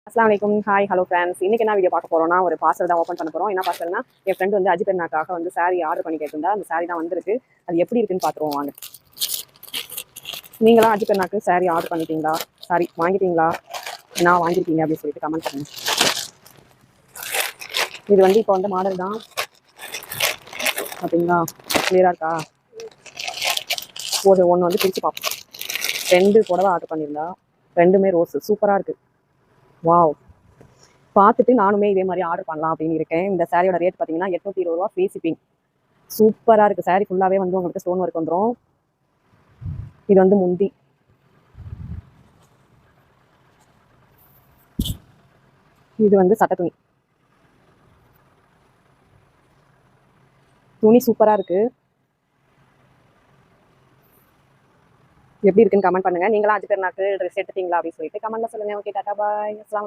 அஸ்ஸலாமு அலைக்கும். Hi hello friends. இன்னைக்கு என்ன வீடியோ பார்க்க போறோம்னா, ஒரு பார்சல் தான் ஓப்பன் பண்ண போறோம். என்ன பார்சல்னா, என் ஃப்ரெண்ட் வந்து அஜிபெருநாக்காக வந்து சாரி ஆர்டர் பண்ணி கேட்டிருந்தா. அந்த சாரி தான் வந்திருக்கு. அது எப்படி இருக்குன்னு பார்த்துருவோம் வாங்க. நீங்களாம் அஜிபெருநாக்கு சாரி ஆர்டர் பண்ணிட்டீங்களா? சாரி வாங்கிட்டீங்களா? நான் வாங்கியிருக்கீங்க அப்படின்னு சொல்லிட்டு கமெண்ட் பண்ணுங்க. இது வந்து இப்போ வந்து மாடல் தான் பார்த்தீங்களா? கிளியராக இருக்கா? ஒன்று வந்து பிரித்து பார்ப்போம். 2 புடவை ஆர்டர் பண்ணியிருந்தா. 2மே ரோஸ் சூப்பராக இருக்குது. வாவ், பார்த்துட்டு நானுமே இதே மாதிரி ஆர்டர் பண்ணலாம் அப்படின்னு இருக்கேன். இந்த சாரியோட ரேட் பார்த்தீங்கன்னா 820 ரூபா, ஃப்ரீ ஷிப்பிங். சூப்பராக இருக்குது. சாரி ஃபுல்லாகவே வந்து உங்களுக்கு ஸ்டோன் ஒர்க் வந்துடும். இது வந்து முந்தி. இது வந்து சட்டை துணி. துணி சூப்பராக இருக்குது. எப்படி இருக்குன்னு கமெண்ட் பண்ணுங்க. நீங்களாம் அஜிபெருநாக்கு ட்ரெஸ் எடுத்துட்டீங்களா அப்படின்னு சொல்லிட்டு கமெண்ட்ல சொல்லுங்க. ஓகே, டாடா பாய். அஸ்ஸலாமு அலைக்கும்.